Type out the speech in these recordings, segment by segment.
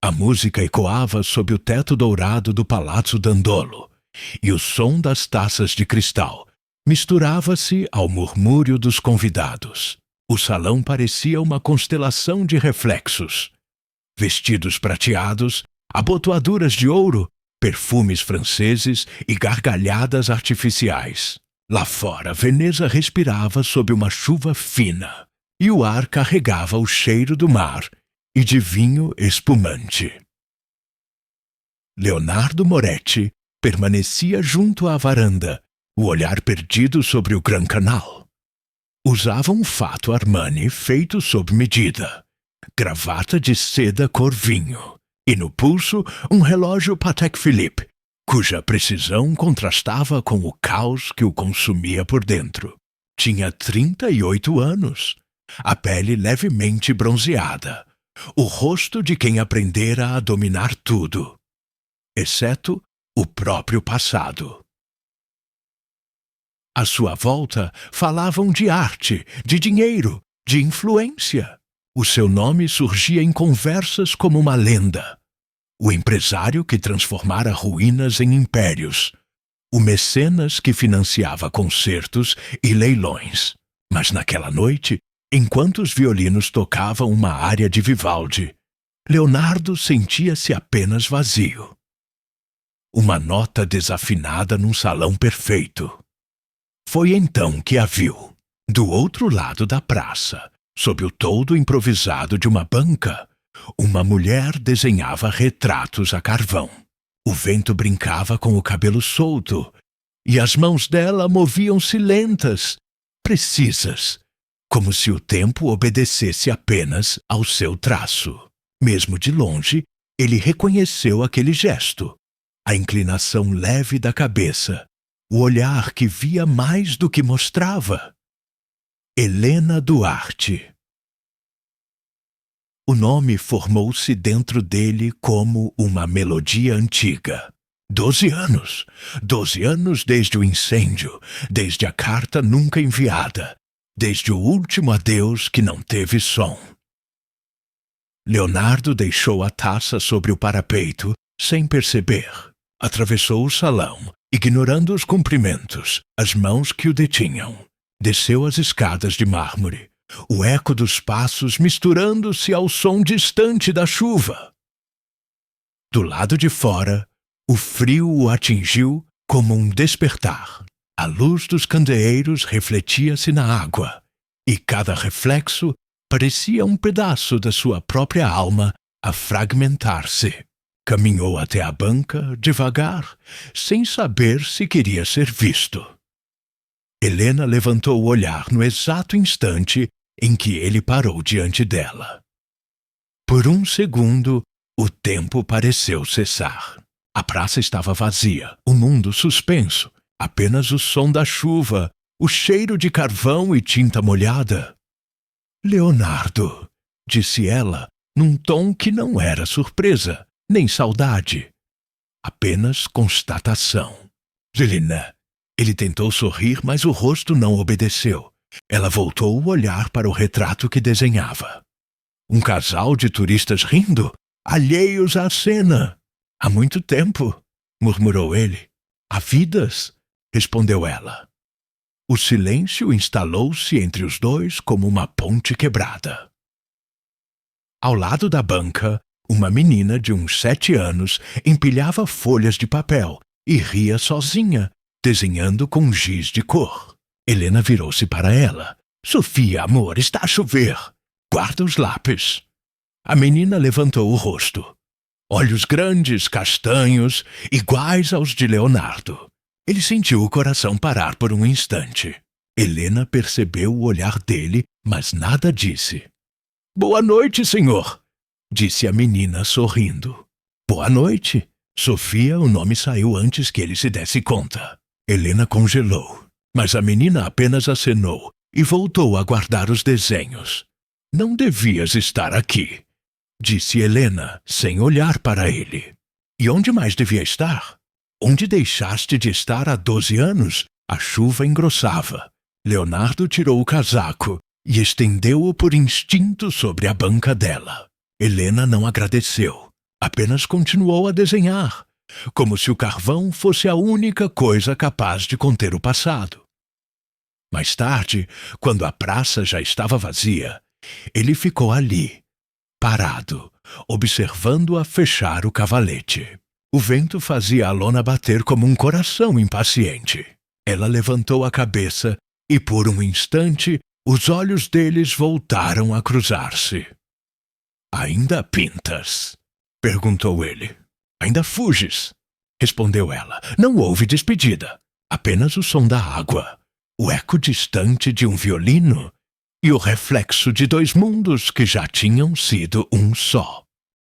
A música ecoava sob o teto dourado do Palazzo Dandolo, e o som das taças de cristal misturava-se ao murmúrio dos convidados. O salão parecia uma constelação de reflexos. Vestidos prateados, abotoaduras de ouro, perfumes franceses e gargalhadas artificiais. Lá fora, Veneza respirava sob uma chuva fina, e o ar carregava o cheiro do mar e de vinho espumante. Leonardo Moretti permanecia junto à varanda, o olhar perdido sobre o Gran Canal. Usava um fato Armani feito sob medida, gravata de seda cor vinho, e no pulso um relógio Patek Philippe, cuja precisão contrastava com o caos que o consumia por dentro. Tinha 38 anos, a pele levemente bronzeada, o rosto de quem aprendera a dominar tudo, exceto o próprio passado. À sua volta falavam de arte, de dinheiro, de influência. O seu nome surgia em conversas como uma lenda. O empresário que transformara ruínas em impérios. O mecenas que financiava concertos e leilões. Mas naquela noite, enquanto os violinos tocavam uma área de Vivaldi, Leonardo sentia-se apenas vazio. Uma nota desafinada num salão perfeito. Foi então que a viu. Do outro lado da praça, sob o toldo improvisado de uma banca, uma mulher desenhava retratos a carvão. O vento brincava com o cabelo solto, e as mãos dela moviam-se lentas, precisas, como se o tempo obedecesse apenas ao seu traço. Mesmo de longe, ele reconheceu aquele gesto, a inclinação leve da cabeça, o olhar que via mais do que mostrava. Helena Duarte. O nome formou-se dentro dele como uma melodia antiga. 12 anos! 12 anos desde o incêndio, desde a carta nunca enviada, desde o último adeus que não teve som. Leonardo deixou a taça sobre o parapeito, sem perceber. Atravessou o salão, ignorando os cumprimentos, as mãos que o detinham. Desceu as escadas de mármore, o eco dos passos misturando-se ao som distante da chuva. Do lado de fora, o frio o atingiu como um despertar. A luz dos candeeiros refletia-se na água, e cada reflexo parecia um pedaço da sua própria alma a fragmentar-se. Caminhou até a banca, devagar, sem saber se queria ser visto. Helena levantou o olhar no exato instante em que ele parou diante dela. Por um segundo, o tempo pareceu cessar. A praça estava vazia, o mundo suspenso, apenas o som da chuva, o cheiro de carvão e tinta molhada. Leonardo, disse ela, num tom que não era surpresa, nem saudade, apenas constatação. Helena. Ele tentou sorrir, mas o rosto não obedeceu. Ela voltou o olhar para o retrato que desenhava. Um casal de turistas rindo, alheios à cena. Há muito tempo, murmurou ele. Há vidas, respondeu ela. O silêncio instalou-se entre os dois como uma ponte quebrada. Ao lado da banca, uma menina de uns 7 anos empilhava folhas de papel e ria sozinha, desenhando com giz de cor. Helena virou-se para ela. Sofia, amor, está a chover. Guarda os lápis. A menina levantou o rosto. Olhos grandes, castanhos, iguais aos de Leonardo. Ele sentiu o coração parar por um instante. Helena percebeu o olhar dele, mas nada disse. Boa noite, senhor, disse a menina sorrindo. Boa noite. Sofia, o nome saiu antes que ele se desse conta. Helena congelou, mas a menina apenas acenou e voltou a guardar os desenhos. Não devias estar aqui, disse Helena, sem olhar para ele. E onde mais devia estar? Onde deixaste de estar há 12 anos? A chuva engrossava. Leonardo tirou o casaco e estendeu-o por instinto sobre a banca dela. Helena não agradeceu. apenas continuou a desenhar, como se o carvão fosse a única coisa capaz de conter o passado. Mais tarde, quando a praça já estava vazia, ele ficou ali, parado, observando-a fechar o cavalete. O vento fazia a lona bater como um coração impaciente. Ela levantou a cabeça e, por um instante, os olhos deles voltaram a cruzar-se. «Ainda pintas?» perguntou ele. «Ainda fuges?» respondeu ela. Não houve despedida, apenas o som da água, o eco distante de um violino e o reflexo de dois mundos que já tinham sido um só.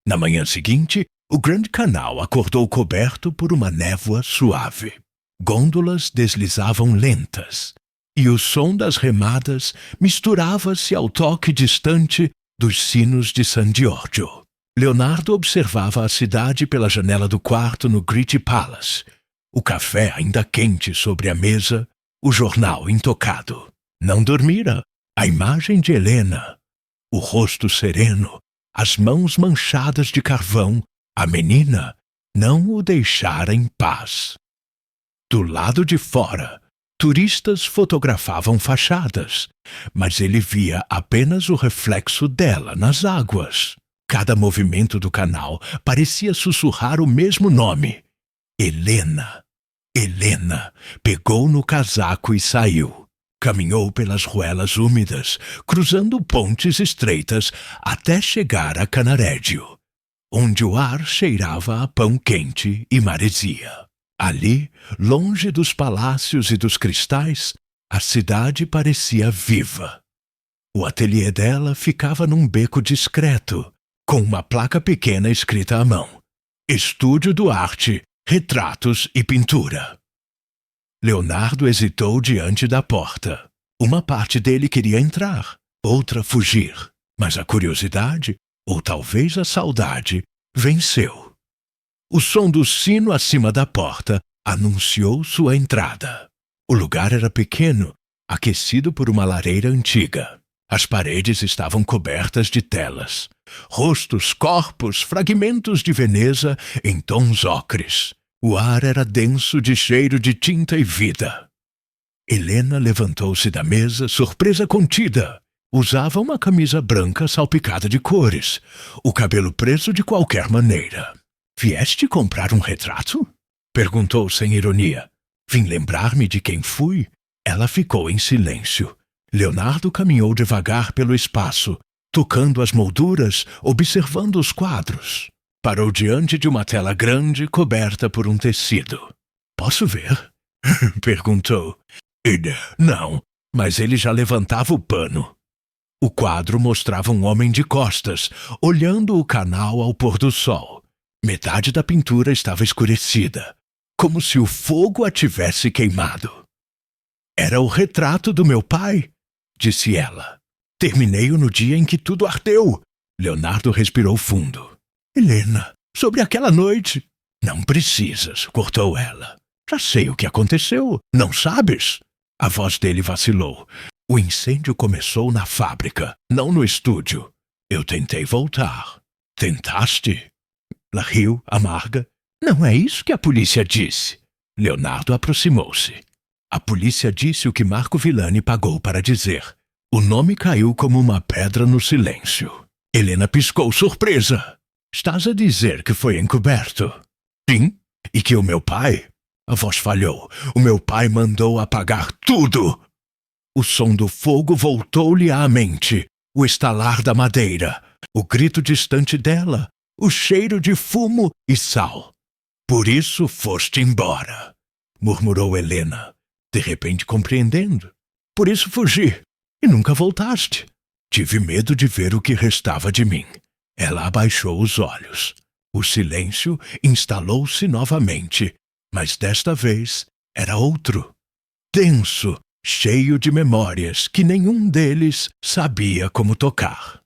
Na manhã seguinte, o Grande Canal acordou coberto por uma névoa suave. Gôndolas deslizavam lentas, e o som das remadas misturava-se ao toque distante dos sinos de San Giorgio. Leonardo observava a cidade pela janela do quarto no Gritti Palace, o café ainda quente sobre a mesa, o jornal intocado. Não dormira. A imagem de Helena, o rosto sereno, as mãos manchadas de carvão, a menina, não o deixara em paz. Do lado de fora, turistas fotografavam fachadas, mas ele via apenas o reflexo dela nas águas. Cada movimento do canal parecia sussurrar o mesmo nome. Helena. Helena pegou no casaco e saiu. Caminhou pelas ruelas úmidas, cruzando pontes estreitas até chegar a Canarédio, onde o ar cheirava a pão quente e maresia. Ali, longe dos palácios e dos cristais, a cidade parecia viva. O ateliê dela ficava num beco discreto, com uma placa pequena escrita à mão: Estúdio Duarte, Retratos e Pintura. Leonardo hesitou diante da porta. Uma parte dele queria entrar, outra fugir, mas a curiosidade, ou talvez a saudade, venceu. O som do sino acima da porta anunciou sua entrada. O lugar era pequeno, aquecido por uma lareira antiga. As paredes estavam cobertas de telas. Rostos, corpos, fragmentos de Veneza em tons ocres. O ar era denso de cheiro de tinta e vida. Helena levantou-se da mesa, surpresa contida. Usava uma camisa branca salpicada de cores, o cabelo preso de qualquer maneira. «Vieste comprar um retrato?» perguntou sem ironia. «Vim lembrar-me de quem fui?» Ela ficou em silêncio. Leonardo caminhou devagar pelo espaço, tocando as molduras, observando os quadros. Parou diante de uma tela grande coberta por um tecido. «Posso ver?» perguntou. Não, mas ele já levantava o pano. O quadro mostrava um homem de costas, olhando o canal ao pôr do sol. Metade da pintura estava escurecida, como se o fogo a tivesse queimado. «Era o retrato do meu pai», disse ela. «Terminei-o no dia em que tudo ardeu». Leonardo respirou fundo. «Helena, sobre aquela noite...» «Não precisas», cortou ela. «Já sei o que aconteceu, não sabes?» A voz dele vacilou. «O incêndio começou na fábrica, não no estúdio. Eu tentei voltar». «Tentaste?» Ela riu, amarga. «Não é isso que a polícia disse». Leonardo aproximou-se. A polícia disse o que Marco Villani pagou para dizer. O nome caiu como uma pedra no silêncio. Helena piscou surpresa. «Estás a dizer que foi encoberto?» «Sim, e que o meu pai...» A voz falhou. «O meu pai mandou apagar tudo!» O som do fogo voltou-lhe à mente. O estalar da madeira. O grito distante dela. O cheiro de fumo e sal. «Por isso foste embora», murmurou Helena, de repente compreendendo. «Por isso fugi. E nunca voltaste. Tive medo de ver o que restava de mim». Ela abaixou os olhos. O silêncio instalou-se novamente, mas desta vez era outro. Denso, cheio de memórias que nenhum deles sabia como tocar.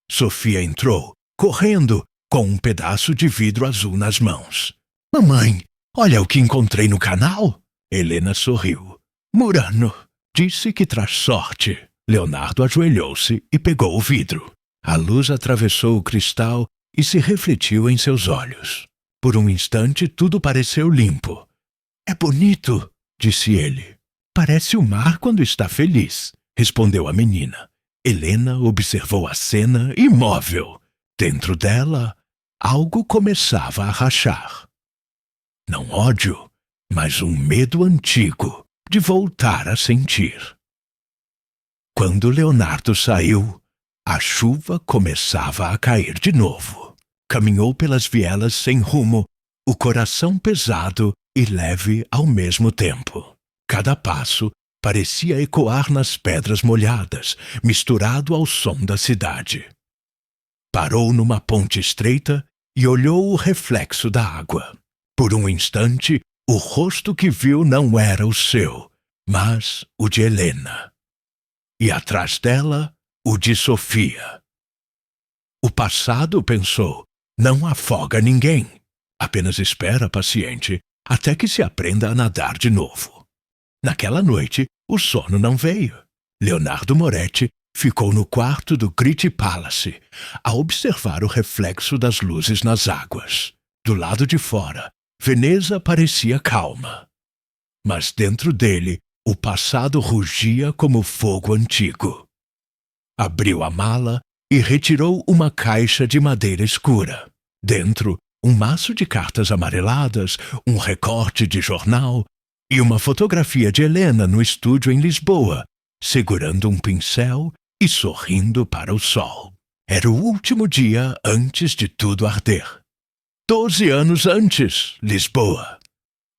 Sofia entrou, correndo, com um pedaço de vidro azul nas mãos. «Mamãe, olha o que encontrei no canal!» Helena sorriu. «Murano, disse que traz sorte». Leonardo ajoelhou-se e pegou o vidro. A luz atravessou o cristal e se refletiu em seus olhos. Por um instante tudo pareceu limpo. "É bonito", disse ele. "Parece o mar quando está feliz", respondeu a menina. Helena observou a cena imóvel. Dentro dela, algo começava a rachar. Não ódio, mas um medo antigo de voltar a sentir. Quando Leonardo saiu, a chuva começava a cair de novo. Caminhou pelas vielas sem rumo, o coração pesado e leve ao mesmo tempo. Cada passo parecia ecoar nas pedras molhadas, misturado ao som da cidade. Parou numa ponte estreita e olhou o reflexo da água. Por um instante, o rosto que viu não era o seu, mas o de Helena. E atrás dela, o de Sofia. O passado, pensou, não afoga ninguém. Apenas espera, paciente, até que se aprenda a nadar de novo. Naquela noite, o sono não veio. Leonardo Moretti ficou no quarto do Gritti Palace, a observar o reflexo das luzes nas águas. Do lado de fora, Veneza parecia calma. Mas dentro dele, o passado rugia como fogo antigo. Abriu a mala e retirou uma caixa de madeira escura. Dentro, um maço de cartas amareladas, um recorte de jornal e uma fotografia de Helena no estúdio em Lisboa, segurando um pincel e sorrindo para o sol. Era o último dia antes de tudo arder. 12 anos antes, Lisboa.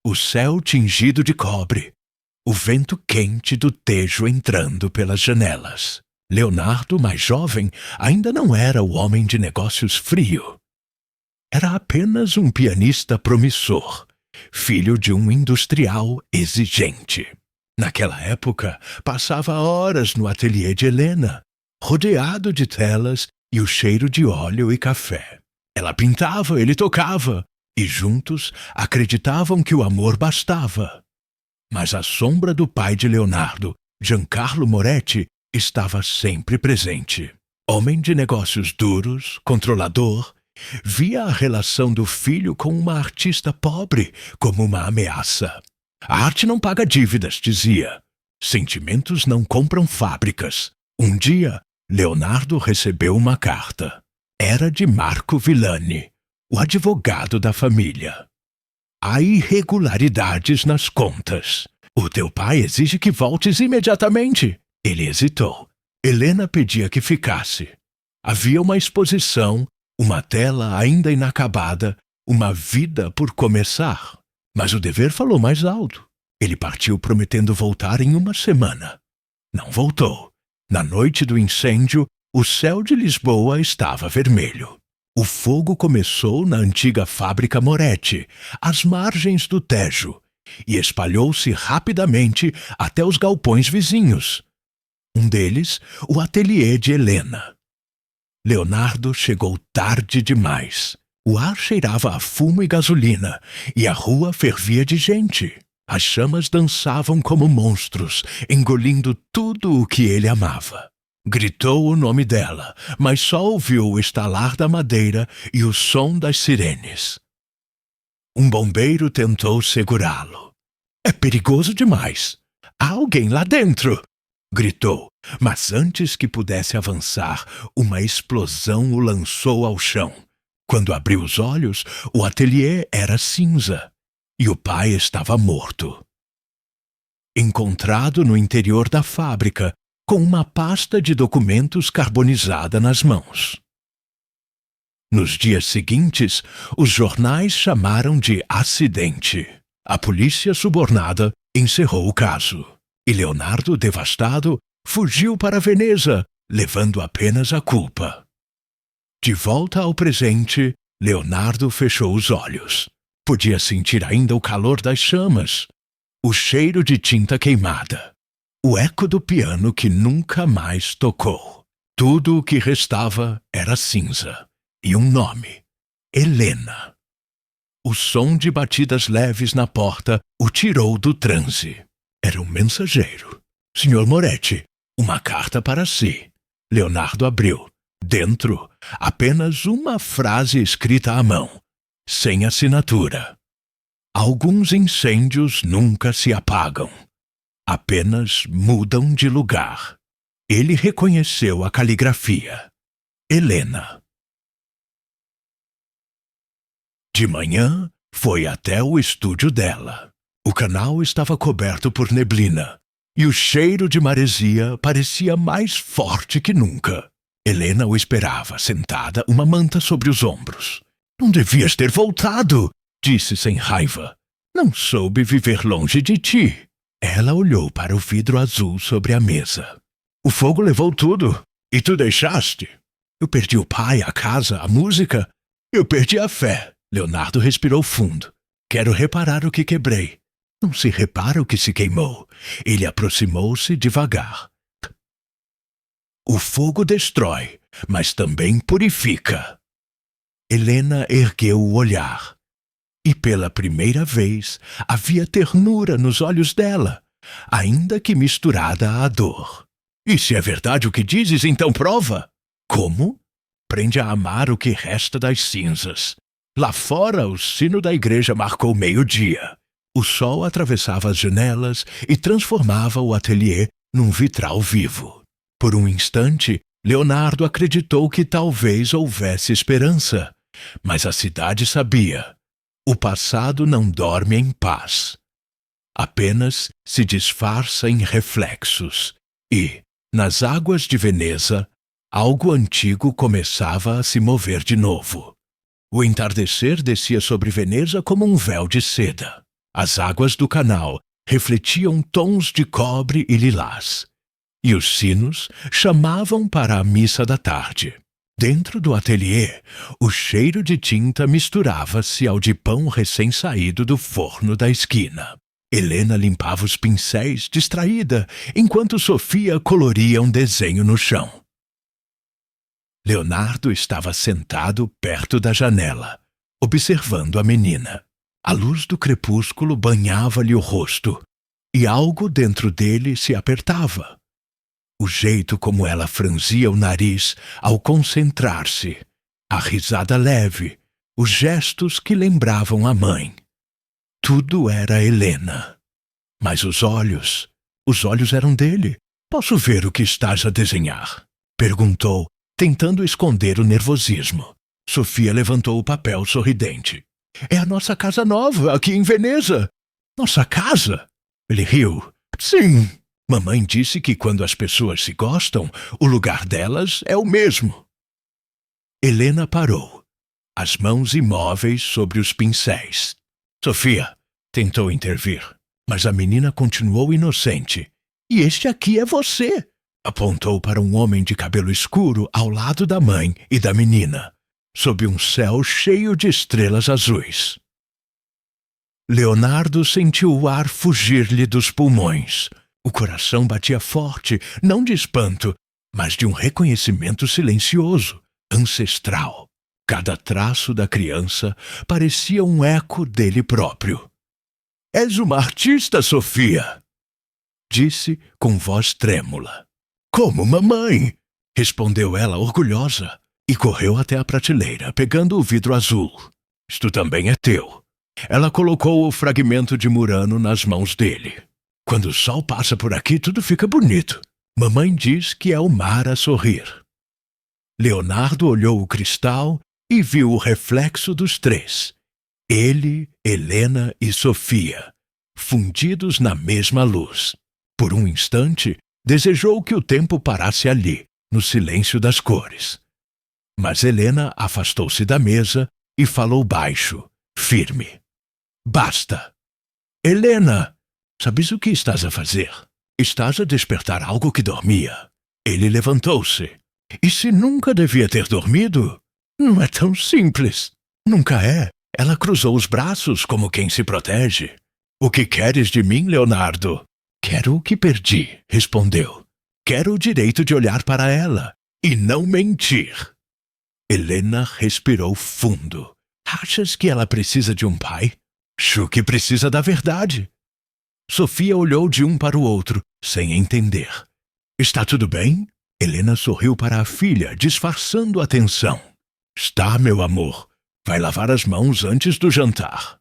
O céu tingido de cobre, o vento quente do Tejo entrando pelas janelas. Leonardo, mais jovem, ainda não era o homem de negócios frio. Era apenas um pianista promissor, filho de um industrial exigente. Naquela época, passava horas no ateliê de Helena, rodeado de telas e o cheiro de óleo e café. Ela pintava, ele tocava, e juntos acreditavam que o amor bastava. Mas a sombra do pai de Leonardo, Giancarlo Moretti, estava sempre presente. Homem de negócios duros, controlador, via a relação do filho com uma artista pobre como uma ameaça. A arte não paga dívidas, dizia. Sentimentos não compram fábricas. Um dia, Leonardo recebeu uma carta. Era de Marco Villani, o advogado da família. Há irregularidades nas contas. O teu pai exige que voltes imediatamente. Ele hesitou. Helena pedia que ficasse. Havia uma exposição, uma tela ainda inacabada, uma vida por começar. Mas o dever falou mais alto. Ele partiu prometendo voltar em uma semana. Não voltou. Na noite do incêndio, o céu de Lisboa estava vermelho. O fogo começou na antiga fábrica Moretti, às margens do Tejo, e espalhou-se rapidamente até os galpões vizinhos. Um deles, o ateliê de Helena. Leonardo chegou tarde demais. O ar cheirava a fumo e gasolina, e a rua fervia de gente. As chamas dançavam como monstros, engolindo tudo o que ele amava. Gritou o nome dela, mas só ouviu o estalar da madeira e o som das sirenes. Um bombeiro tentou segurá-lo. "É perigoso demais. Há alguém lá dentro!" gritou, mas antes que pudesse avançar, uma explosão o lançou ao chão. Quando abriu os olhos, o ateliê era cinza e o pai estava morto. Encontrado no interior da fábrica, com uma pasta de documentos carbonizada nas mãos. Nos dias seguintes, os jornais chamaram de acidente. A polícia subornada encerrou o caso. E Leonardo, devastado, fugiu para Veneza, levando apenas a culpa. De volta ao presente, Leonardo fechou os olhos. Podia sentir ainda o calor das chamas, o cheiro de tinta queimada, o eco do piano que nunca mais tocou. Tudo o que restava era cinza. E um nome: Helena. O som de batidas leves na porta o tirou do transe. Era um mensageiro. "Senhor Moretti, uma carta para si." Leonardo abriu. Dentro, apenas uma frase escrita à mão, sem assinatura. Alguns incêndios nunca se apagam, apenas mudam de lugar. Ele reconheceu a caligrafia. Helena. De manhã, foi até o estúdio dela. O canal estava coberto por neblina, e o cheiro de maresia parecia mais forte que nunca. Helena o esperava, sentada, uma manta sobre os ombros. Não devias ter voltado, disse sem raiva. Não soube viver longe de ti. Ela olhou para o vidro azul sobre a mesa. O fogo levou tudo, e tu deixaste. Eu perdi o pai, a casa, a música. Eu perdi a fé. Leonardo respirou fundo. Quero reparar o que quebrei. Não se repara o que se queimou. Ele aproximou-se devagar. O fogo destrói, mas também purifica. Helena ergueu o olhar. E pela primeira vez havia ternura nos olhos dela, ainda que misturada à dor. E se é verdade o que dizes, então prova. Como? Aprende a amar o que resta das cinzas. Lá fora, o sino da igreja marcou meio-dia. O sol atravessava as janelas e transformava o ateliê num vitral vivo. Por um instante, Leonardo acreditou que talvez houvesse esperança. Mas a cidade sabia. O passado não dorme em paz. Apenas se disfarça em reflexos. E, nas águas de Veneza, algo antigo começava a se mover de novo. O entardecer descia sobre Veneza como um véu de seda. As águas do canal refletiam tons de cobre e lilás. E os sinos chamavam para a missa da tarde. Dentro do ateliê, o cheiro de tinta misturava-se ao de pão recém-saído do forno da esquina. Helena limpava os pincéis, distraída, enquanto Sofia coloria um desenho no chão. Leonardo estava sentado perto da janela, observando a menina. A luz do crepúsculo banhava-lhe o rosto, e algo dentro dele se apertava. O jeito como ela franzia o nariz ao concentrar-se, a risada leve, os gestos que lembravam a mãe. Tudo era Helena. Mas os olhos eram dele. Posso ver o que estás a desenhar? Perguntou, tentando esconder o nervosismo. Sofia levantou o papel sorridente. É a nossa casa nova, aqui em Veneza. Nossa casa? Ele riu. Sim. Mamãe disse que quando as pessoas se gostam, o lugar delas é o mesmo. Helena parou, as mãos imóveis sobre os pincéis. Sofia tentou intervir, mas a menina continuou inocente. E este aqui é você, apontou para um homem de cabelo escuro ao lado da mãe e da menina, sob um céu cheio de estrelas azuis. Leonardo sentiu o ar fugir-lhe dos pulmões. O coração batia forte, não de espanto, mas de um reconhecimento silencioso, ancestral. Cada traço da criança parecia um eco dele próprio. — És uma artista, Sofia! Disse com voz trêmula. — Como mamãe! Respondeu ela orgulhosa e correu até a prateleira, pegando o vidro azul. — Isto também é teu. Ela colocou o fragmento de Murano nas mãos dele. Quando o sol passa por aqui, tudo fica bonito. Mamãe diz que é o mar a sorrir. Leonardo olhou o cristal e viu o reflexo dos três. Ele, Helena e Sofia, fundidos na mesma luz. Por um instante, desejou que o tempo parasse ali, no silêncio das cores. Mas Helena afastou-se da mesa e falou baixo, firme. — Basta! Helena! Sabes o que estás a fazer? Estás a despertar algo que dormia. Ele levantou-se. E se nunca devia ter dormido? Não é tão simples. Nunca é. Ela cruzou os braços como quem se protege. O que queres de mim, Leonardo? Quero o que perdi, respondeu. Quero o direito de olhar para ela e não mentir. Helena respirou fundo. Achas que ela precisa de um pai? Acho que precisa da verdade. Sofia olhou de um para o outro, sem entender. — Está tudo bem? Helena sorriu para a filha, disfarçando a tensão. Está, meu amor. Vai lavar as mãos antes do jantar.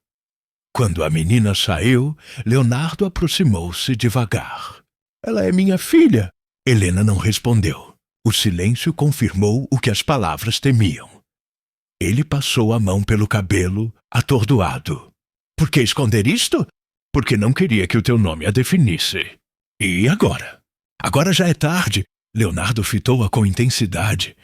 Quando a menina saiu, Leonardo aproximou-se devagar. Ela é minha filha. Helena não respondeu. O silêncio confirmou o que as palavras temiam. Ele passou a mão pelo cabelo, atordoado. Por que esconder isto? Porque não queria que o teu nome a definisse. E agora? Agora já é tarde. Leonardo fitou-a com intensidade.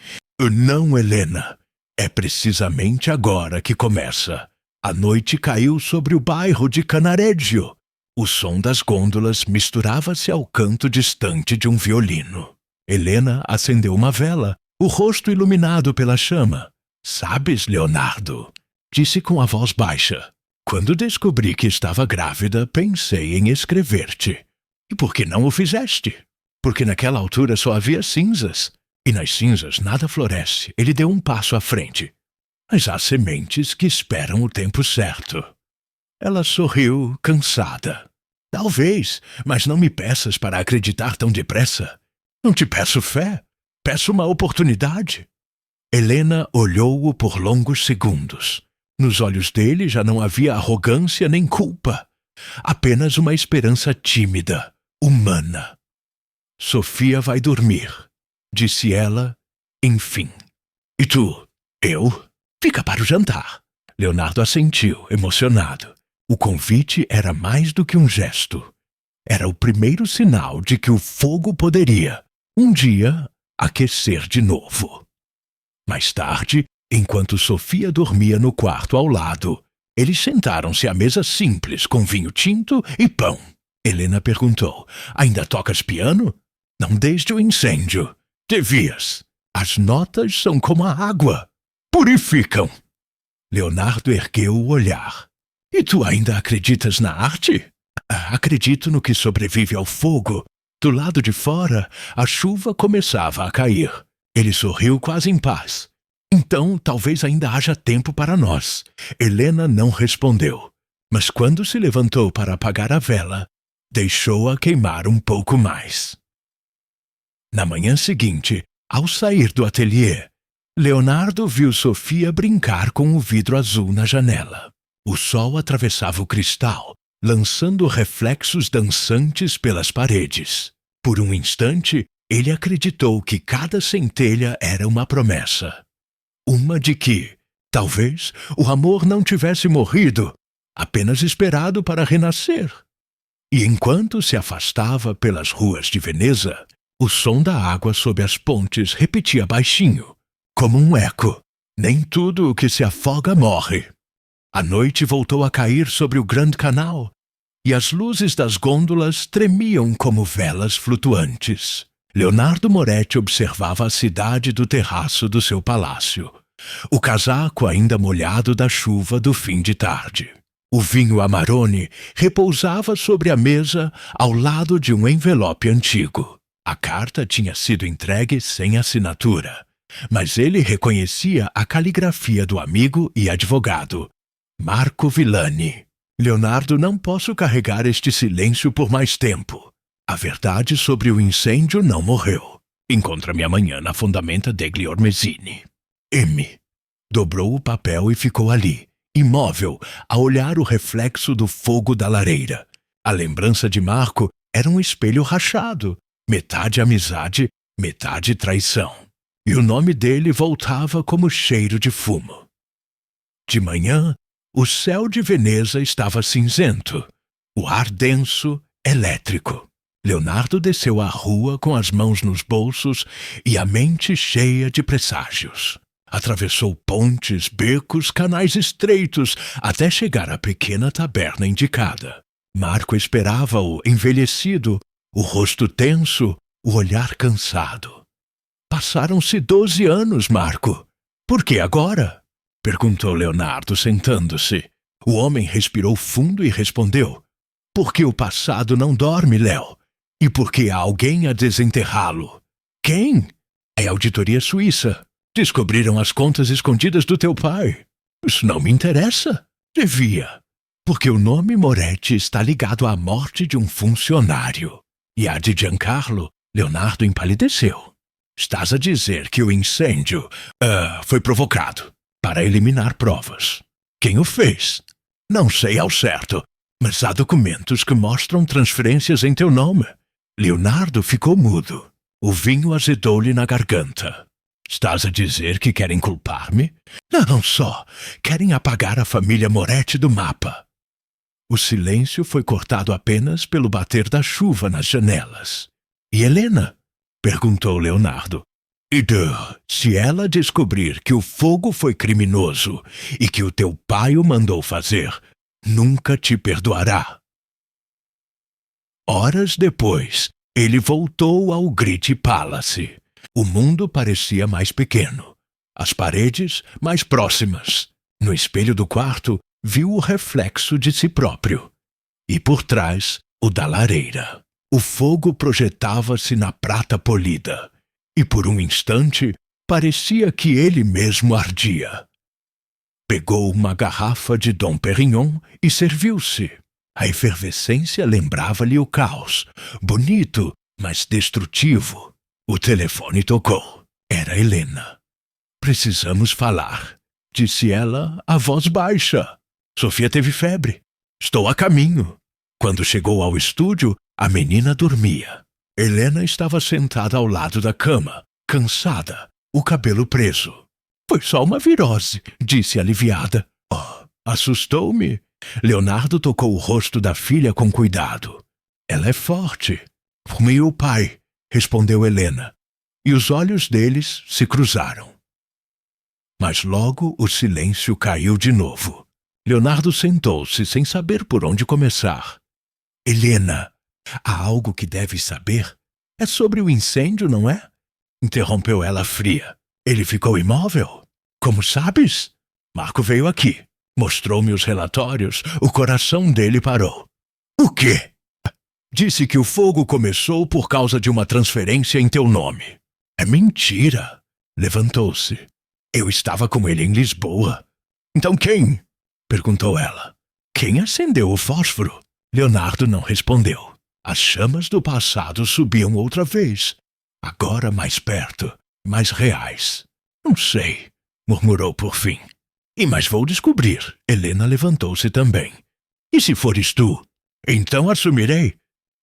Não, Helena. É precisamente agora que começa. A noite caiu sobre o bairro de Canareggio. O som das gôndolas misturava-se ao canto distante de um violino. Helena acendeu uma vela, o rosto iluminado pela chama. Sabes, Leonardo, disse com a voz baixa. Quando descobri que estava grávida, pensei em escrever-te. E por que não o fizeste? Porque naquela altura só havia cinzas. E nas cinzas nada floresce. Ele deu um passo à frente. Mas há sementes que esperam o tempo certo. Ela sorriu, cansada. Talvez, mas não me peças para acreditar tão depressa. Não te peço fé. Peço uma oportunidade. Helena olhou-o por longos segundos. Nos olhos dele já não havia arrogância nem culpa. Apenas uma esperança tímida, humana. Sofia vai dormir, disse ela, enfim. E tu? Eu? Fica para o jantar. Leonardo assentiu, emocionado. O convite era mais do que um gesto. Era o primeiro sinal de que o fogo poderia, um dia, aquecer de novo. Mais tarde, enquanto Sofia dormia no quarto ao lado, eles sentaram-se à mesa simples, com vinho tinto e pão. Helena perguntou, ainda tocas piano? Não desde o incêndio. Devias. As notas são como a água. Purificam. Leonardo ergueu o olhar. E tu ainda acreditas na arte? Acredito no que sobrevive ao fogo. Do lado de fora, a chuva começava a cair. Ele sorriu quase em paz. Então, talvez ainda haja tempo para nós. Helena não respondeu. Mas quando se levantou para apagar a vela, deixou-a queimar um pouco mais. Na manhã seguinte, ao sair do ateliê, Leonardo viu Sofia brincar com o vidro azul na janela. O sol atravessava o cristal, lançando reflexos dançantes pelas paredes. Por um instante, ele acreditou que cada centelha era uma promessa. Uma de que, talvez, o amor não tivesse morrido, apenas esperado para renascer. E enquanto se afastava pelas ruas de Veneza, o som da água sob as pontes repetia baixinho, como um eco. Nem tudo o que se afoga morre. A noite voltou a cair sobre o Grande Canal, e as luzes das gôndolas tremiam como velas flutuantes. Leonardo Moretti observava a cidade do terraço do seu palácio, o casaco ainda molhado da chuva do fim de tarde. O vinho Amarone repousava sobre a mesa ao lado de um envelope antigo. A carta tinha sido entregue sem assinatura, mas ele reconhecia a caligrafia do amigo e advogado, Marco Villani. Leonardo, não posso carregar este silêncio por mais tempo. A verdade sobre o incêndio não morreu. Encontra-me amanhã na Fondamenta degli Ormesini. M. Dobrou o papel e ficou ali, imóvel, a olhar o reflexo do fogo da lareira. A lembrança de Marco era um espelho rachado, metade amizade, metade traição. E o nome dele voltava como cheiro de fumo. De manhã, o céu de Veneza estava cinzento, o ar denso, elétrico. Leonardo desceu a rua com as mãos nos bolsos e a mente cheia de presságios. Atravessou pontes, becos, canais estreitos, até chegar à pequena taberna indicada. Marco esperava-o, envelhecido, o rosto tenso, o olhar cansado. Passaram-se 12 anos, Marco. Por que agora? Perguntou Leonardo, sentando-se. O homem respirou fundo e respondeu. Porque o passado não dorme, Léo. E porque há alguém a desenterrá-lo. Quem? É a auditoria suíça. Descobriram as contas escondidas do teu pai. Isso não me interessa. Devia. Porque o nome Moretti está ligado à morte de um funcionário. E a de Giancarlo, Leonardo empalideceu. Estás a dizer que o incêndio foi provocado para eliminar provas. Quem o fez? Não sei ao certo, mas há documentos que mostram transferências em teu nome. Leonardo ficou mudo. O vinho azedou-lhe na garganta. Estás a dizer que querem culpar-me? Não só. Querem apagar a família Moretti do mapa. O silêncio foi cortado apenas pelo bater da chuva nas janelas. E Helena? Perguntou Leonardo. E se ela descobrir que o fogo foi criminoso e que o teu pai o mandou fazer, nunca te perdoará. Horas depois, ele voltou ao Grit Palace. O mundo parecia mais pequeno. As paredes mais próximas. No espelho do quarto, viu o reflexo de si próprio. E por trás, o da lareira. O fogo projetava-se na prata polida. E por um instante, parecia que ele mesmo ardia. Pegou uma garrafa de Dom Perignon e serviu-se. A efervescência lembrava-lhe o caos. Bonito, mas destrutivo. O telefone tocou. Era Helena. Precisamos falar, disse ela a voz baixa. Sofia teve febre. Estou a caminho. Quando chegou ao estúdio, a menina dormia. Helena estava sentada ao lado da cama, cansada, o cabelo preso. Foi só uma virose, disse aliviada. Oh, assustou-me. Leonardo tocou o rosto da filha com cuidado. Ela é forte. Como e o pai, respondeu Helena. E os olhos deles se cruzaram. Mas logo o silêncio caiu de novo. Leonardo sentou-se sem saber por onde começar. Helena, há algo que deves saber? É sobre o incêndio, não é? Interrompeu ela fria. Ele ficou imóvel? Como sabes? Marco veio aqui. Mostrou-me os relatórios. O coração dele parou. O quê? Disse que o fogo começou por causa de uma transferência em teu nome. É mentira. Levantou-se. Eu estava com ele em Lisboa. Então quem? Perguntou ela. Quem acendeu o fósforo? Leonardo não respondeu. As chamas do passado subiam outra vez. Agora mais perto, mais reais. Não sei, murmurou por fim. Mas vou descobrir. Helena levantou-se também. E se fores tu? Então assumirei.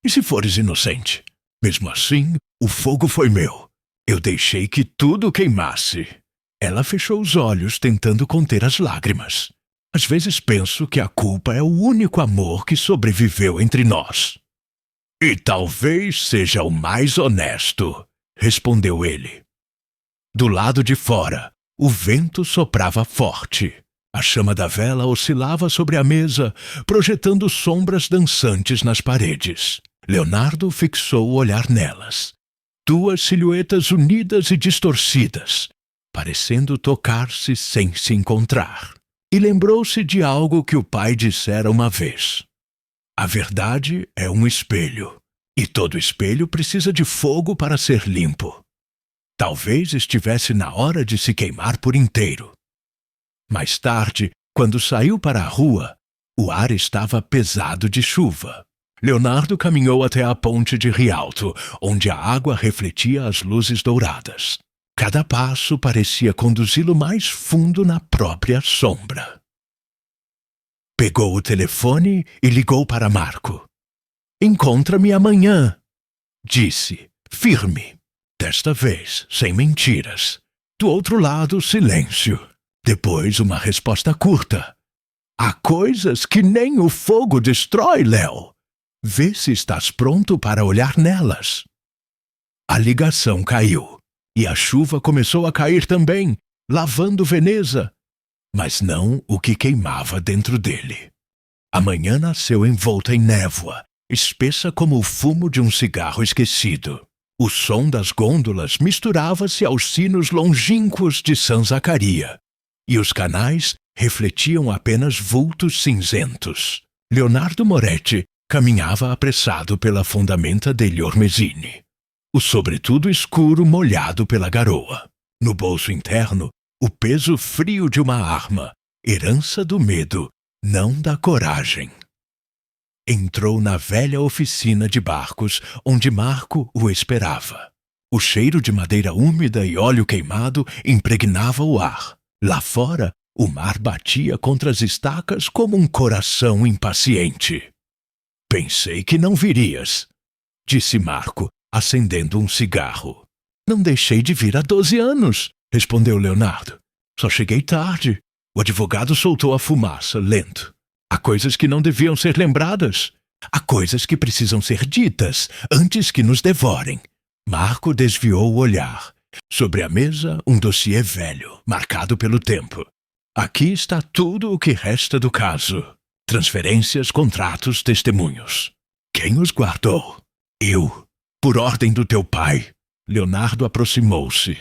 E se fores inocente? Mesmo assim, o fogo foi meu. Eu deixei que tudo queimasse. Ela fechou os olhos, tentando conter as lágrimas. Às vezes penso que a culpa é o único amor que sobreviveu entre nós. E talvez seja o mais honesto, respondeu ele. Do lado de fora, o vento soprava forte. A chama da vela oscilava sobre a mesa, projetando sombras dançantes nas paredes. Leonardo fixou o olhar nelas. Duas silhuetas unidas e distorcidas, parecendo tocar-se sem se encontrar. E lembrou-se de algo que o pai dissera uma vez. A verdade é um espelho, e todo espelho precisa de fogo para ser limpo. Talvez estivesse na hora de se queimar por inteiro. Mais tarde, quando saiu para a rua, o ar estava pesado de chuva. Leonardo caminhou até a ponte de Rialto, onde a água refletia as luzes douradas. Cada passo parecia conduzi-lo mais fundo na própria sombra. Pegou o telefone e ligou para Marco. Encontra-me amanhã, disse, firme. Desta vez, sem mentiras. Do outro lado, silêncio. Depois, uma resposta curta. Há coisas que nem o fogo destrói, Léo. Vê se estás pronto para olhar nelas. A ligação caiu. E a chuva começou a cair também, lavando Veneza, mas não o que queimava dentro dele. A manhã nasceu envolta em névoa, espessa como o fumo de um cigarro esquecido. O som das gôndolas misturava-se aos sinos longínquos de San Zacaria, e os canais refletiam apenas vultos cinzentos. Leonardo Moretti caminhava apressado pela fondamenta degli Ormesini. O sobretudo escuro molhado pela garoa. No bolso interno, o peso frio de uma arma, herança do medo, não da coragem. Entrou na velha oficina de barcos onde Marco o esperava. O cheiro de madeira úmida e óleo queimado impregnava o ar. Lá fora, o mar batia contra as estacas como um coração impaciente. Pensei que não virias, disse Marco, acendendo um cigarro. Não deixei de vir há 12 anos, respondeu Leonardo. Só cheguei tarde. O advogado soltou a fumaça, lento. Há coisas que não deviam ser lembradas. Há coisas que precisam ser ditas antes que nos devorem. Marco desviou o olhar. Sobre a mesa, um dossiê velho, marcado pelo tempo. Aqui está tudo o que resta do caso. Transferências, contratos, testemunhos. Quem os guardou? Eu. Por ordem do teu pai. Leonardo aproximou-se.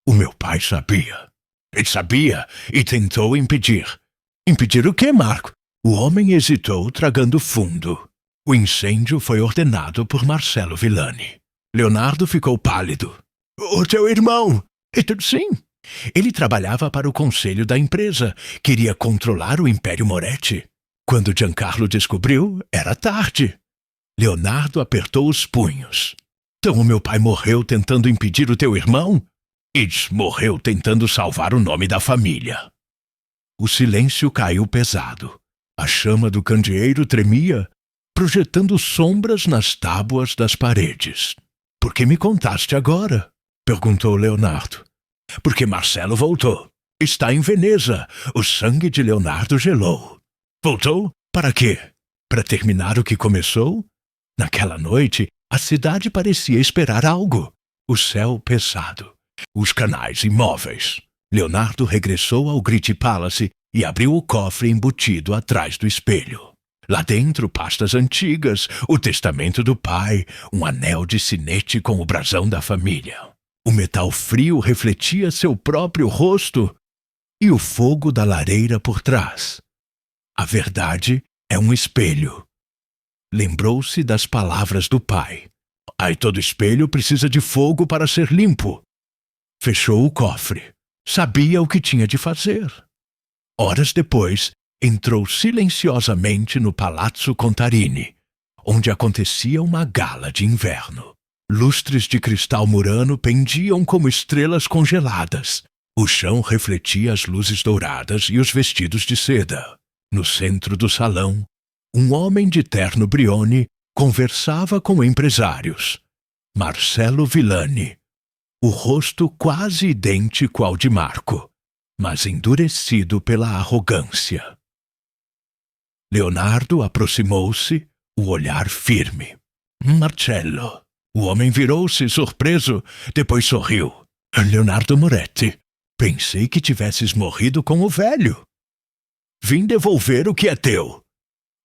O meu pai sabia. Ele sabia e tentou impedir. Impedir o quê, Marco? O homem hesitou, tragando fundo. O incêndio foi ordenado por Marcelo Villani. Leonardo ficou pálido. O teu irmão? Sim. Ele trabalhava para o conselho da empresa. Queria controlar o Império Moretti. Quando Giancarlo descobriu, era tarde. Leonardo apertou os punhos. Então o meu pai morreu tentando impedir o teu irmão? E morreu tentando salvar o nome da família. O silêncio caiu pesado. A chama do candeeiro tremia, projetando sombras nas tábuas das paredes. Por que me contaste agora? Perguntou Leonardo. Porque Marcelo voltou. Está em Veneza. O sangue de Leonardo gelou. Voltou? Para quê? Para terminar o que começou? Naquela noite, a cidade parecia esperar algo. O céu pesado. Os canais imóveis. Leonardo regressou ao Gritti Palace e abriu o cofre embutido atrás do espelho. Lá dentro, pastas antigas, o testamento do pai, um anel de sinete com o brasão da família. O metal frio refletia seu próprio rosto e o fogo da lareira por trás. A verdade é um espelho. Lembrou-se das palavras do pai. Todo espelho precisa de fogo para ser limpo. Fechou o cofre. Sabia o que tinha de fazer. Horas depois, entrou silenciosamente no Palazzo Contarini, onde acontecia uma gala de inverno. Lustres de cristal murano pendiam como estrelas congeladas. O chão refletia as luzes douradas e os vestidos de seda. No centro do salão, um homem de terno Brioni conversava com empresários. Marcelo Villani. O rosto quase idêntico ao de Marco, mas endurecido pela arrogância. Leonardo aproximou-se, o olhar firme. Marcello. O homem virou-se, surpreso, depois sorriu. Leonardo Moretti. Pensei que tivesses morrido com o velho. Vim devolver o que é teu,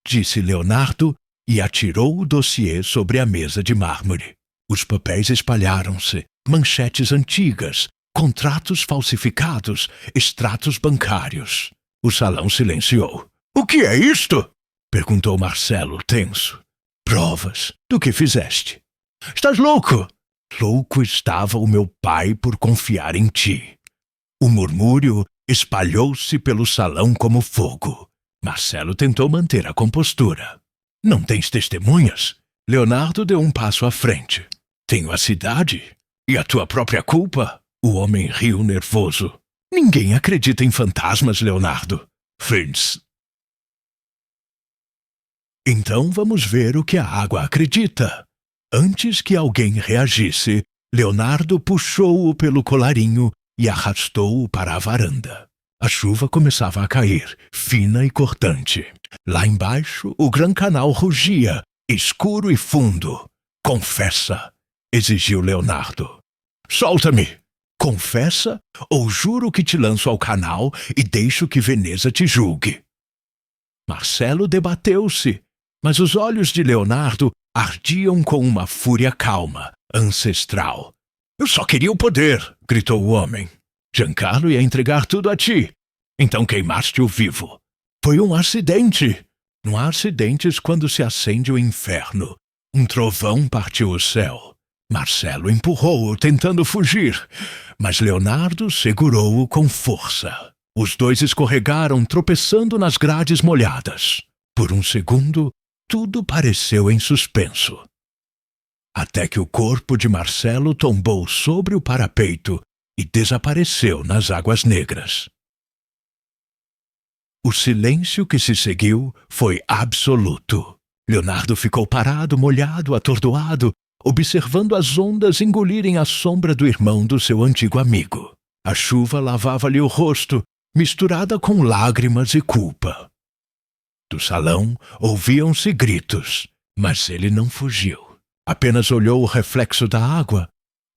disse Leonardo e atirou o dossiê sobre a mesa de mármore. Os papéis espalharam-se, manchetes antigas, contratos falsificados, extratos bancários. O salão silenciou. O que é isto? Perguntou Marcelo, tenso. Provas do que fizeste. Estás louco? Louco estava o meu pai por confiar em ti. O murmúrio espalhou-se pelo salão como fogo. Marcelo tentou manter a compostura. Não tens testemunhas? Leonardo deu um passo à frente. Tenho a cidade. E a tua própria culpa? O homem riu nervoso. Ninguém acredita em fantasmas, Leonardo. Fritz. Então vamos ver o que a água acredita. Antes que alguém reagisse, Leonardo puxou-o pelo colarinho e arrastou-o para a varanda. A chuva começava a cair, fina e cortante. Lá embaixo, o Gran Canal rugia, escuro e fundo. Confessa, exigiu Leonardo. Solta-me! Confessa ou juro que te lanço ao canal e deixo que Veneza te julgue. Marcelo debateu-se, mas os olhos de Leonardo ardiam com uma fúria calma, ancestral. Eu só queria o poder, gritou o homem. Giancarlo ia entregar tudo a ti. Então queimaste-o vivo. Foi um acidente. Não há acidentes quando se acende o inferno. Um trovão partiu o céu. Marcelo empurrou-o, tentando fugir, mas Leonardo segurou-o com força. Os dois escorregaram, tropeçando nas grades molhadas. Por um segundo, tudo pareceu em suspenso. até que o corpo de Marcelo tombou sobre o parapeito e desapareceu nas águas negras. O silêncio que se seguiu foi absoluto. Leonardo ficou parado, molhado, atordoado, observando as ondas engolirem a sombra do irmão do seu antigo amigo. A chuva lavava-lhe o rosto, misturada com lágrimas e culpa. Do salão ouviam-se gritos, mas ele não fugiu. Apenas olhou o reflexo da água,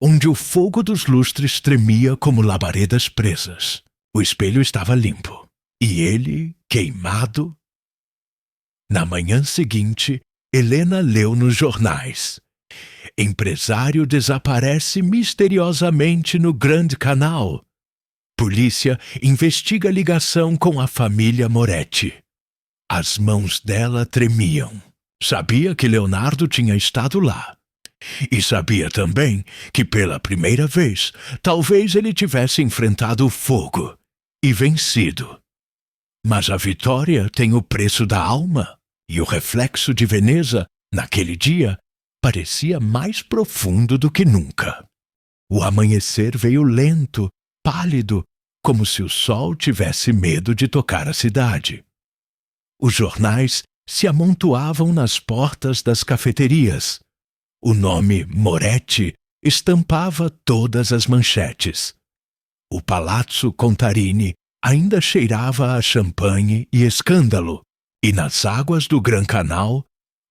onde o fogo dos lustres tremia como labaredas presas. O espelho estava limpo. E ele, queimado? Na manhã seguinte, Helena leu nos jornais: empresário desaparece misteriosamente no Grande Canal. Polícia investiga ligação com a família Moretti. As mãos dela tremiam. Sabia que Leonardo tinha estado lá. E sabia também que, pela primeira vez, talvez ele tivesse enfrentado o fogo e vencido. Mas a vitória tem o preço da alma, e o reflexo de Veneza, naquele dia, parecia mais profundo do que nunca. O amanhecer veio lento, pálido, como se o sol tivesse medo de tocar a cidade. Os jornais se amontoavam nas portas das cafeterias. O nome Moretti estampava todas as manchetes. O Palazzo Contarini ainda cheirava a champanhe e escândalo, e nas águas do Gran Canal,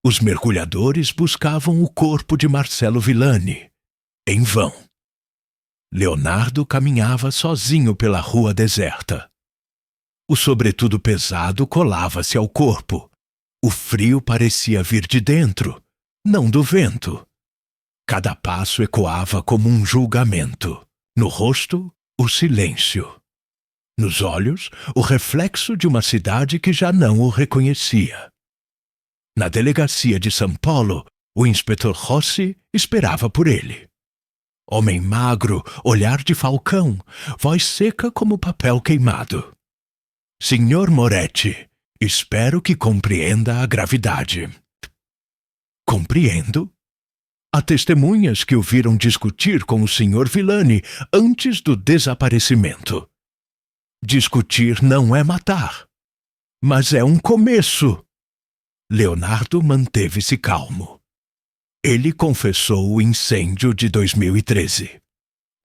os mergulhadores buscavam o corpo de Marcelo Villani. Em vão. Leonardo caminhava sozinho pela rua deserta. O sobretudo pesado colava-se ao corpo. O frio parecia vir de dentro, não do vento. Cada passo ecoava como um julgamento. No rosto, o silêncio. Nos olhos, o reflexo de uma cidade que já não o reconhecia. Na delegacia de São Paulo, o inspetor Rossi esperava por ele. Homem magro, olhar de falcão, voz seca como papel queimado. Senhor Moretti, espero que compreenda a gravidade. Compreendo? Há testemunhas que o viram discutir com o Sr. Villani antes do desaparecimento. Discutir não é matar, mas é um começo. Leonardo manteve-se calmo. Ele confessou o incêndio de 2013.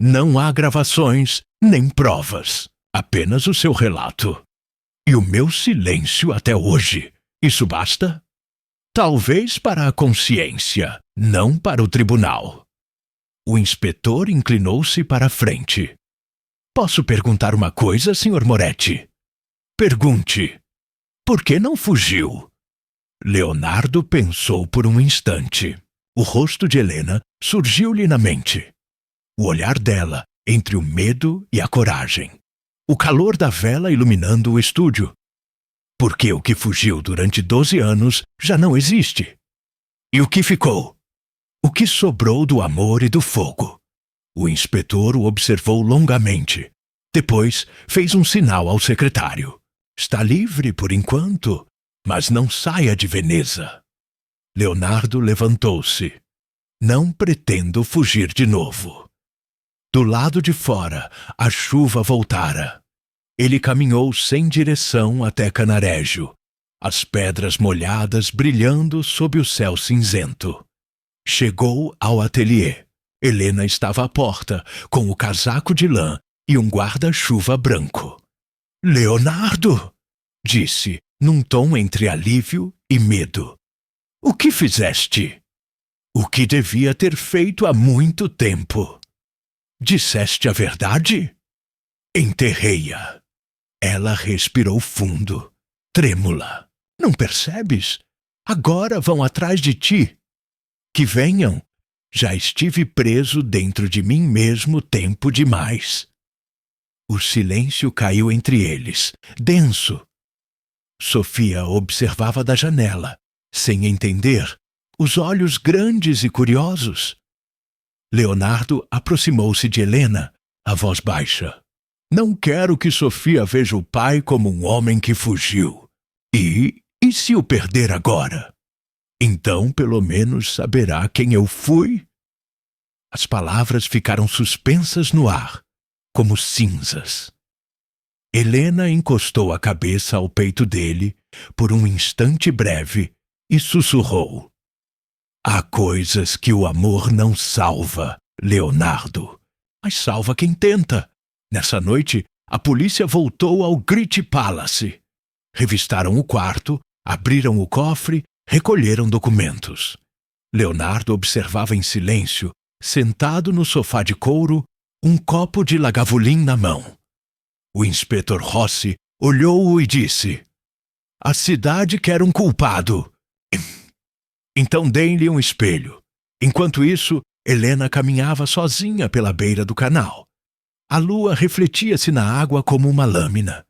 Não há gravações nem provas, apenas o seu relato. E o meu silêncio até hoje. Isso basta? Talvez para a consciência, não para o tribunal. O inspetor inclinou-se para a frente. Posso perguntar uma coisa, Sr. Moretti? Pergunte. Por que não fugiu? Leonardo pensou por um instante. O rosto de Helena surgiu-lhe na mente. O olhar dela, entre o medo e a coragem. O calor da vela iluminando o estúdio. Porque o que fugiu durante 12 anos já não existe. E o que ficou? O que sobrou do amor e do fogo? O inspetor o observou longamente. Depois fez um sinal ao secretário. Está livre por enquanto, mas não saia de Veneza. Leonardo levantou-se. Não pretendo fugir de novo. Do lado de fora, a chuva voltara. Ele caminhou sem direção até Canarégio, as pedras molhadas brilhando sob o céu cinzento. Chegou ao ateliê. Helena estava à porta, com o casaco de lã e um guarda-chuva branco. «Leonardo!» disse, num tom entre alívio e medo. «O que fizeste?» «O que devia ter feito há muito tempo.» «Disseste a verdade?» «Enterrei-a.» Ela respirou fundo, trêmula. «Não percebes? Agora vão atrás de ti.» «Que venham. Já estive preso dentro de mim mesmo tempo demais.» O silêncio caiu entre eles, denso. Sofia observava da janela, sem entender, os olhos grandes e curiosos. Leonardo aproximou-se de Helena, a voz baixa. «Não quero que Sofia veja o pai como um homem que fugiu. E se o perder agora?» Então, pelo menos, saberá quem eu fui. As palavras ficaram suspensas no ar, como cinzas. Helena encostou a cabeça ao peito dele por um instante breve e sussurrou: Há coisas que o amor não salva, Leonardo, mas salva quem tenta. Nessa noite, a polícia voltou ao Grit Palace. Revistaram o quarto, abriram o cofre, recolheram documentos. Leonardo observava em silêncio, sentado no sofá de couro, um copo de Lagavulin na mão. O inspetor Rossi olhou-o e disse: A cidade quer um culpado. Então deem-lhe um espelho. Enquanto isso, Helena caminhava sozinha pela beira do canal. A lua refletia-se na água como uma lâmina.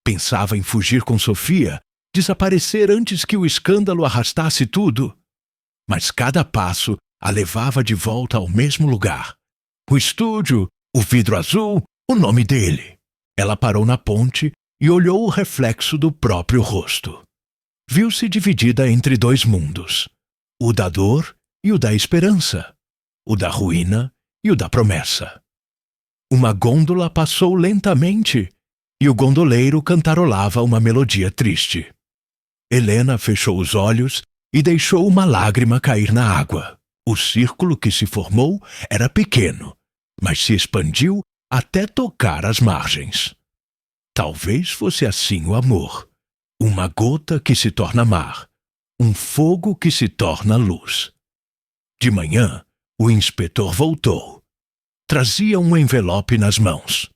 Pensava em fugir com Sofia, desaparecer antes que o escândalo arrastasse tudo. Mas cada passo a levava de volta ao mesmo lugar. O estúdio, o vidro azul, o nome dele. Ela parou na ponte e olhou o reflexo do próprio rosto. Viu-se dividida entre dois mundos: o da dor e o da esperança, o da ruína e o da promessa. Uma gôndola passou lentamente e o gondoleiro cantarolava uma melodia triste. Helena fechou os olhos e deixou uma lágrima cair na água. O círculo que se formou era pequeno, mas se expandiu até tocar as margens. Talvez fosse assim o amor: uma gota que se torna mar, um fogo que se torna luz. De manhã, o inspetor voltou. Trazia um envelope nas mãos.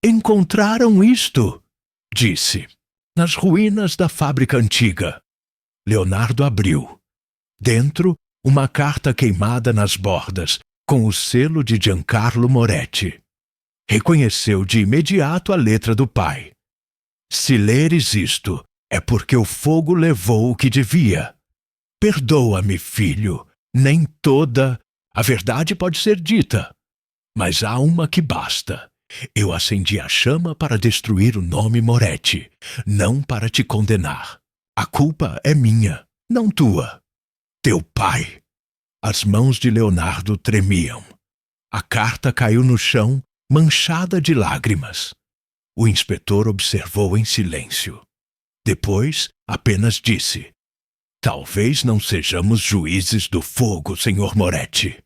Encontraram isto, disse, nas ruínas da fábrica antiga. Leonardo abriu. Dentro, uma carta queimada nas bordas, com o selo de Giancarlo Moretti. Reconheceu de imediato a letra do pai. Se leres isto, é porque o fogo levou o que devia. Perdoa-me, filho, nem toda a verdade pode ser dita. Mas há uma que basta. Eu acendi a chama para destruir o nome Moretti, não para te condenar. A culpa é minha, não tua. Teu pai. As mãos de Leonardo tremiam. A carta caiu no chão, manchada de lágrimas. O inspetor observou em silêncio. Depois, apenas disse: Talvez não sejamos juízes do fogo, Sr. Moretti.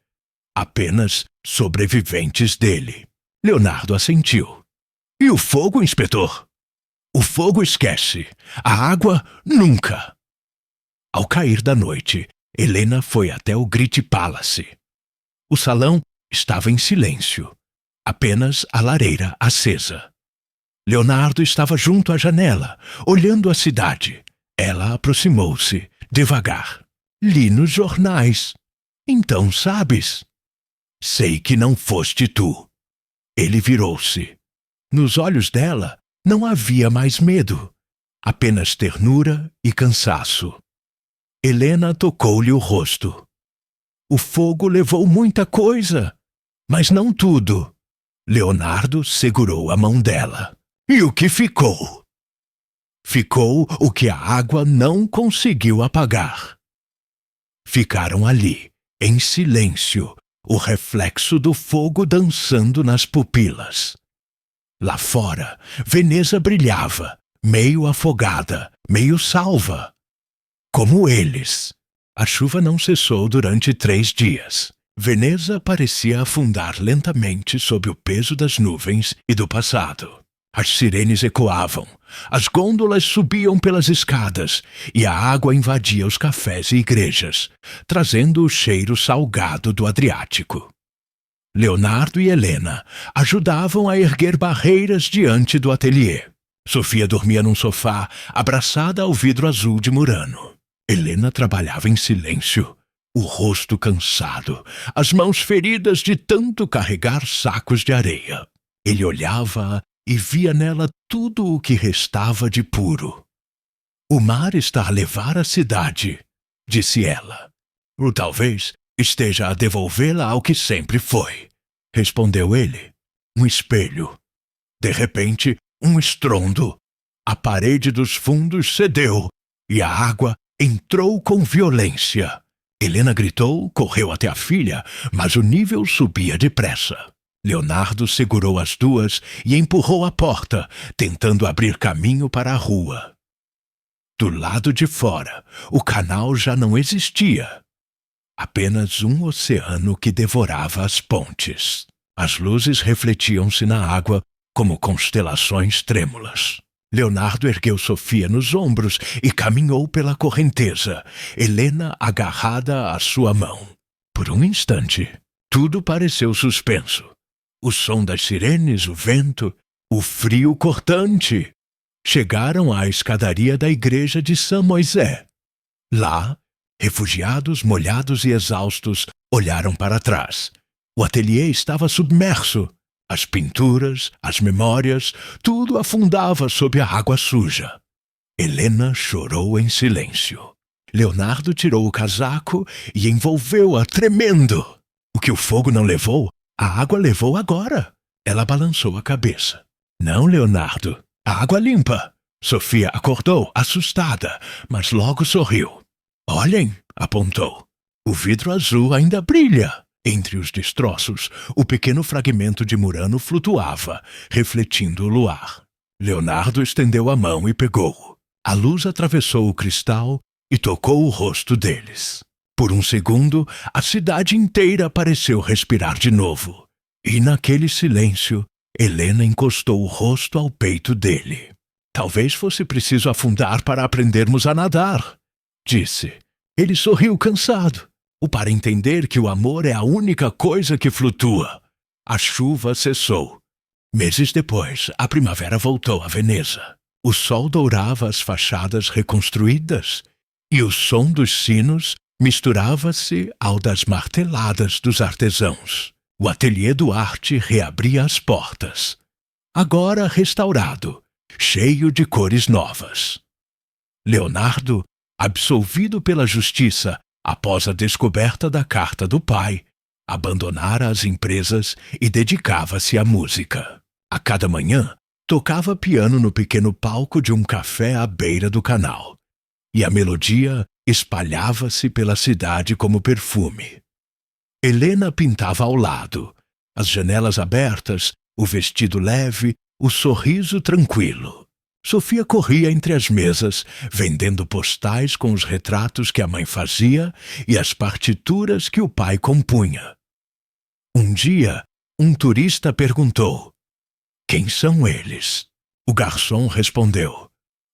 Apenas sobreviventes dele. Leonardo assentiu. E o fogo, inspetor? O fogo esquece. A água, nunca. Ao cair da noite, Helena foi até o Grit Palace. O salão estava em silêncio. Apenas a lareira acesa. Leonardo estava junto à janela, olhando a cidade. Ela aproximou-se, devagar. Li nos jornais. Então sabes? Sei que não foste tu. Ele virou-se. Nos olhos dela não havia mais medo, apenas ternura e cansaço. Helena tocou-lhe o rosto. O fogo levou muita coisa, mas não tudo. Leonardo segurou a mão dela. E o que ficou? Ficou o que a água não conseguiu apagar. Ficaram ali, em silêncio, o reflexo do fogo dançando nas pupilas. Lá fora, Veneza brilhava, meio afogada, meio salva. Como eles. A chuva não cessou durante 3 dias. Veneza parecia afundar lentamente sob o peso das nuvens e do passado. As sirenes ecoavam, as gôndolas subiam pelas escadas e a água invadia os cafés e igrejas, trazendo o cheiro salgado do Adriático. Leonardo e Helena ajudavam a erguer barreiras diante do ateliê. Sofia dormia num sofá, abraçada ao vidro azul de Murano. Helena trabalhava em silêncio, o rosto cansado, as mãos feridas de tanto carregar sacos de areia. Ele olhava-a e via nela tudo o que restava de puro. O mar está a levar a cidade, disse ela. Ou talvez esteja a devolvê-la ao que sempre foi, respondeu ele. Um espelho. De repente, um estrondo. A parede dos fundos cedeu e a água entrou com violência. Helena gritou, correu até a filha, mas o nível subia depressa. Leonardo segurou as duas e empurrou a porta, tentando abrir caminho para a rua. Do lado de fora, o canal já não existia. Apenas um oceano que devorava as pontes. As luzes refletiam-se na água como constelações trêmulas. Leonardo ergueu Sofia nos ombros e caminhou pela correnteza, Helena agarrada à sua mão. Por um instante, tudo pareceu suspenso. O som das sirenes, o vento, o frio cortante. Chegaram à escadaria da igreja de São Moisés. Lá, refugiados, molhados e exaustos, olharam para trás. O ateliê estava submerso. As pinturas, as memórias, tudo afundava sob a água suja. Helena chorou em silêncio. Leonardo tirou o casaco e envolveu-a tremendo. O que o fogo não levou, a água levou agora. Ela balançou a cabeça. Não, Leonardo, a água limpa. Sofia acordou, assustada, mas logo sorriu. Olhem, apontou. O vidro azul ainda brilha. Entre os destroços, o pequeno fragmento de Murano flutuava, refletindo o luar. Leonardo estendeu a mão e pegou-o. A luz atravessou o cristal e tocou o rosto deles. Por um segundo, a cidade inteira pareceu respirar de novo. E naquele silêncio, Helena encostou o rosto ao peito dele. Talvez fosse preciso afundar para aprendermos a nadar, disse. Ele sorriu cansado. O para entender que o amor é a única coisa que flutua. A chuva cessou. Meses depois, a primavera voltou a Veneza. O sol dourava as fachadas reconstruídas e o som dos sinos misturava-se ao das marteladas dos artesãos. O ateliê do arte reabria as portas. Agora restaurado, cheio de cores novas. Leonardo, absolvido pela justiça, após a descoberta da carta do pai, abandonara as empresas e dedicava-se à música. A cada manhã, tocava piano no pequeno palco de um café à beira do canal, e a melodia espalhava-se pela cidade como perfume. Helena pintava ao lado, as janelas abertas, o vestido leve, o sorriso tranquilo. Sofia corria entre as mesas, vendendo postais com os retratos que a mãe fazia e as partituras que o pai compunha. Um dia, um turista perguntou: "Quem são eles?" O garçom respondeu: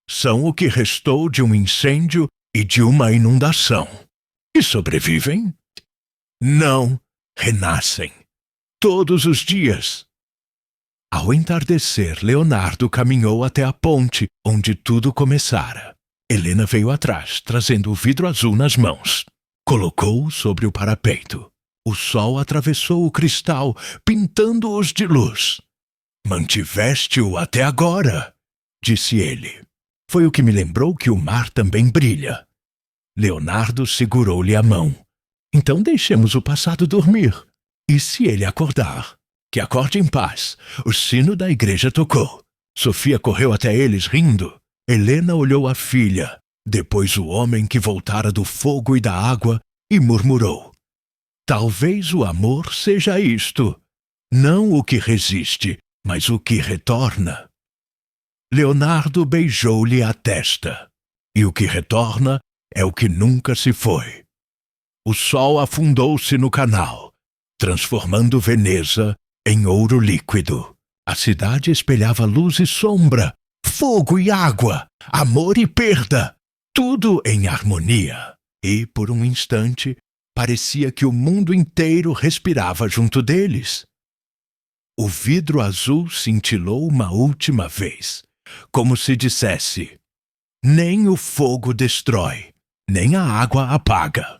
"São o que restou de um incêndio e de uma inundação. E sobrevivem? Não, renascem. Todos os dias." Ao entardecer, Leonardo caminhou até a ponte onde tudo começara. Helena veio atrás, trazendo o vidro azul nas mãos. Colocou-o sobre o parapeito. O sol atravessou o cristal, pintando-os de luz. "Mantiveste-o até agora", disse ele. "Foi o que me lembrou que o mar também brilha." Leonardo segurou-lhe a mão. "Então deixemos o passado dormir. E se ele acordar? Que acorde em paz." O sino da igreja tocou. Sofia correu até eles rindo. Helena olhou a filha, depois o homem que voltara do fogo e da água, e murmurou: "Talvez o amor seja isto. Não o que resiste, mas o que retorna." Leonardo beijou-lhe a testa. E o que retorna é o que nunca se foi. O sol afundou-se no canal, transformando Veneza em ouro líquido. A cidade espelhava luz e sombra, fogo e água, amor e perda, tudo em harmonia. E, por um instante, parecia que o mundo inteiro respirava junto deles. O vidro azul cintilou uma última vez, como se dissesse: nem o fogo destrói, nem a água apaga.